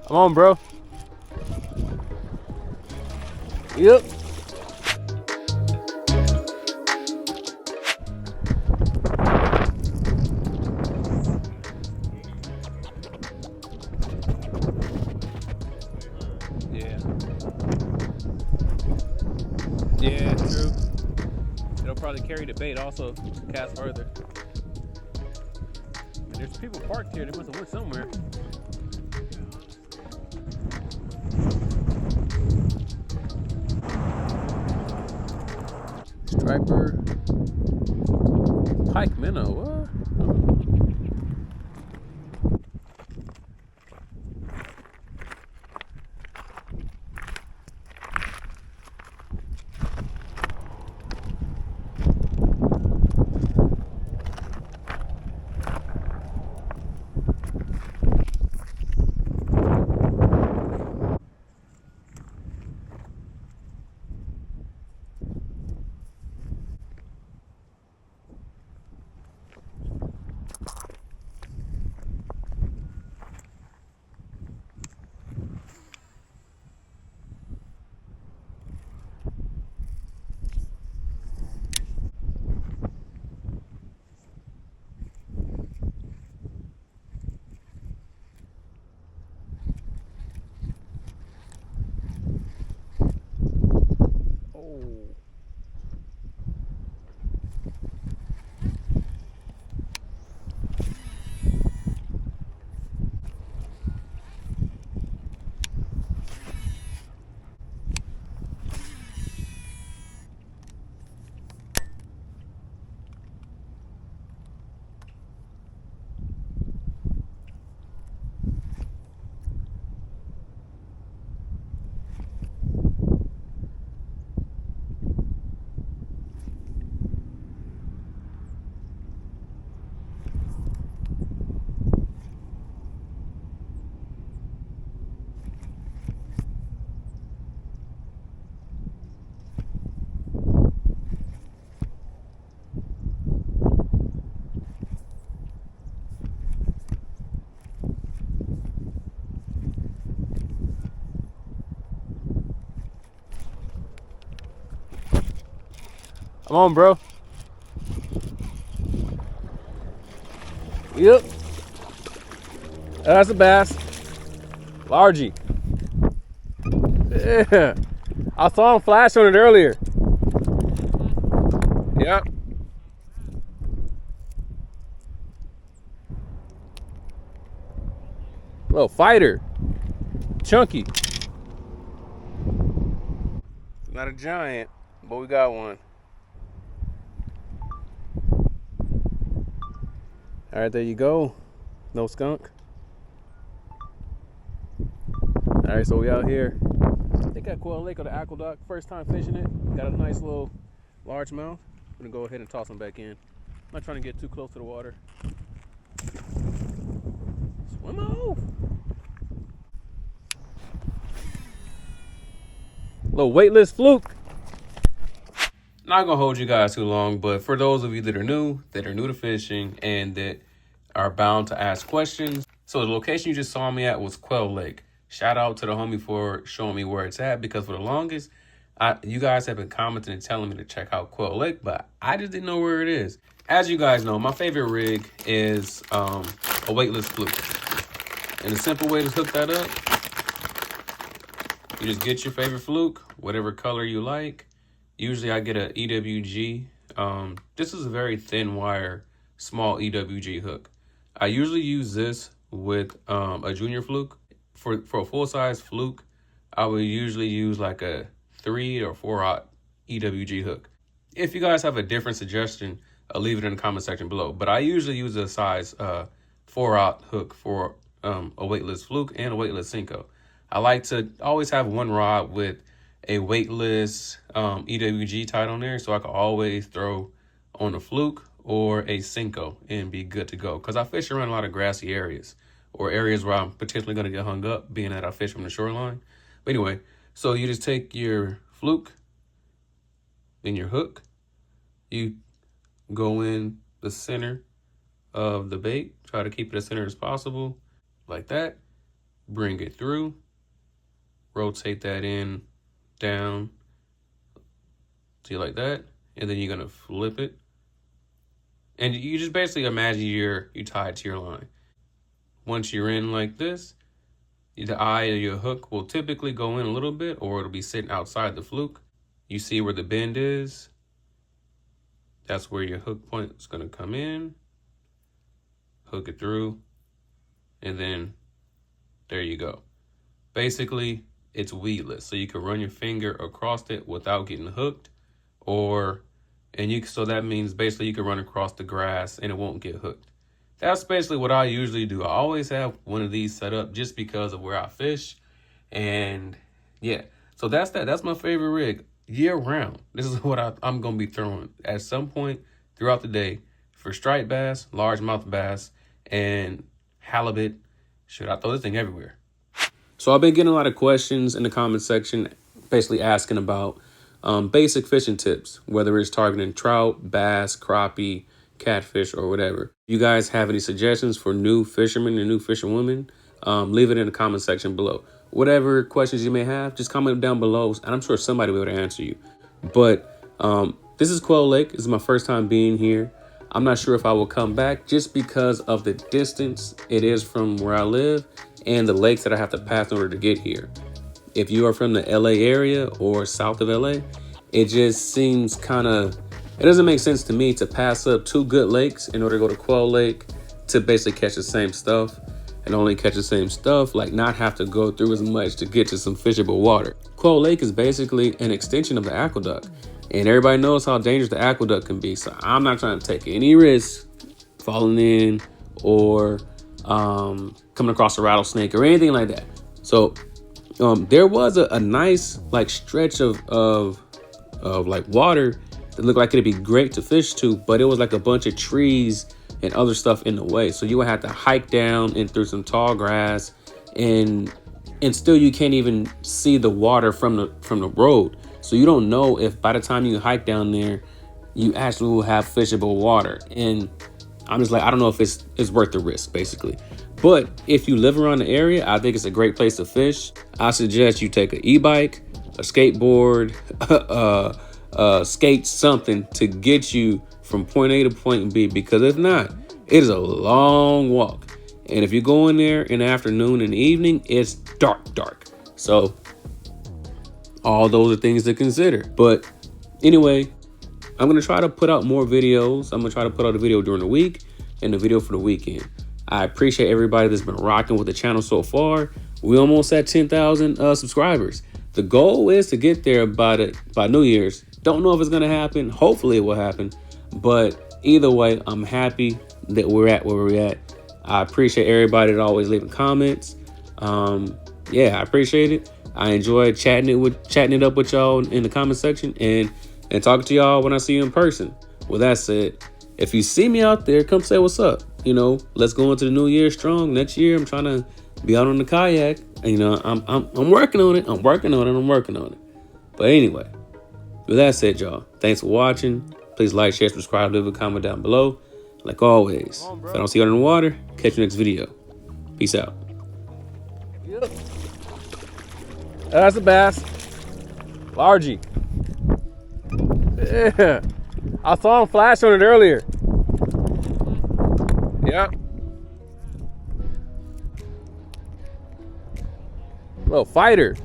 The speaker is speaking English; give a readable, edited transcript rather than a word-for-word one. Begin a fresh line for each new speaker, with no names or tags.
Come on, bro. Yep. Yeah. Yeah, true. It'll probably carry the bait also, cast further. And there's people parked here. They must have went somewhere. Striper. Pike minnow. What? Oh. Come on, bro. Yep. That's a bass. Largy. Yeah. I saw him flash on it earlier. Yep. Little fighter. Chunky. Not a giant, but we got one. All right, there you go. No skunk. All right, so we out here. I think at Quail Lake or the Aqueduct. First time fishing it. Got a nice little largemouth. I'm gonna go ahead and toss him back in. I'm not trying to get too close to the water. Swim off. Little weightless fluke. Not gonna hold you guys too long, but for those of you that are new to fishing and that are bound to ask questions. So the location you just saw me at was Quail Lake. Shout out to the homie for showing me where it's at, because for the longest, you guys have been commenting and telling me to check out Quail Lake, but I just didn't know where it is. As you guys know, my favorite rig is a weightless fluke. And the simple way to hook that up, you just get your favorite fluke, whatever color you like. Usually I get a EWG. This is a very thin wire, small EWG hook. I usually use this with a junior fluke. For a full-size fluke, I would usually use like a 3 or 4/0 EWG hook. If you guys have a different suggestion, leave it in the comment section below. But I usually use a size 4/0 hook for a weightless fluke and a weightless Senko. I like to always have one rod with a weightless EWG tied on there, so I can always throw on a fluke or a Senko and be good to go. Because I fish around a lot of grassy areas, or areas where I'm potentially going to get hung up, being that I fish from the shoreline. But anyway, so you just take your fluke and your hook. You go in the center of the bait. Try to keep it as center as possible, like that. bring it through, rotate that in, down, see like that, and then you're gonna flip it. And you just basically imagine you tied to your line. Once you're in like this, the eye of your hook will typically go in a little bit, or it'll be sitting outside the fluke. You see where the bend is. That's where your hook point is gonna come in, hook it through, and then there you go. Basically, it's weedless, so you can run your finger across it without getting hooked, so that means basically you can run across the grass and it won't get hooked. That's basically what I usually do. I always have one of these set up just because of where I fish. And yeah, so that's that. That's my favorite rig year round. This is what I'm going to be throwing at some point throughout the day for striped bass, largemouth bass, and halibut. Should I throw this thing everywhere? So I've been getting a lot of questions in the comment section, basically asking about basic fishing tips, whether it's targeting trout, bass, crappie, catfish, or whatever. You guys have any suggestions for new fishermen and new fisherwomen? Leave it in the comment section below. Whatever questions you may have, just comment down below, and I'm sure somebody will be able to answer you. But this is Quail Lake. This is my first time being here. I'm not sure if I will come back just because of the distance it is from where I live and the lakes that I have to pass in order to get here. If you are from the LA area or south of LA, it just seems it doesn't make sense to me to pass up two good lakes in order to go to Quail Lake to basically catch the same stuff and only catch the same stuff, like not have to go through as much to get to some fishable water. Quail Lake is basically an extension of the aqueduct, and everybody knows how dangerous the aqueduct can be. So I'm not trying to take any risks falling in or coming across a rattlesnake or anything like that. So there was a nice like stretch of like water that looked like it'd be great to fish to, but it was like a bunch of trees and other stuff in the way. So you would have to hike down and through some tall grass, and still you can't even see the water from the road. So you don't know if by the time you hike down there, you actually will have fishable water. And I'm just like, I don't know if it's worth the risk, basically. But if you live around the area, I think it's a great place to fish. I suggest you take an e-bike, a skateboard, skate, something to get you from point A to point B, because if not, it is a long walk. And if you go in there in the afternoon and evening, it's dark. So all those are things to consider. But anyway, I'm going to try to put out more videos. I'm going to try to put out a video during the week and a video for the weekend. I appreciate everybody that's been rocking with the channel so far. We almost at 10,000 subscribers. The goal is to get there by New Year's. Don't know if it's going to happen. Hopefully it will happen. But either way, I'm happy that we're at where we're at. I appreciate everybody that always leaving comments. Yeah, I appreciate it. I enjoy chatting it up with y'all in the comment section and talking to y'all when I see you in person. With that said, if you see me out there, come say what's up. You know, let's go into the new year strong. Next year, I'm trying to be out on the kayak. And, you know, I'm working on it. I'm working on it. But anyway, with that said, y'all, thanks for watching. Please like, share, subscribe, leave a comment down below. Like always, if I don't see you in the water, catch you next video. Peace out.
Yep. That's a bass. Largy. Yeah. I saw him flash on it earlier. Yep. Little fighter.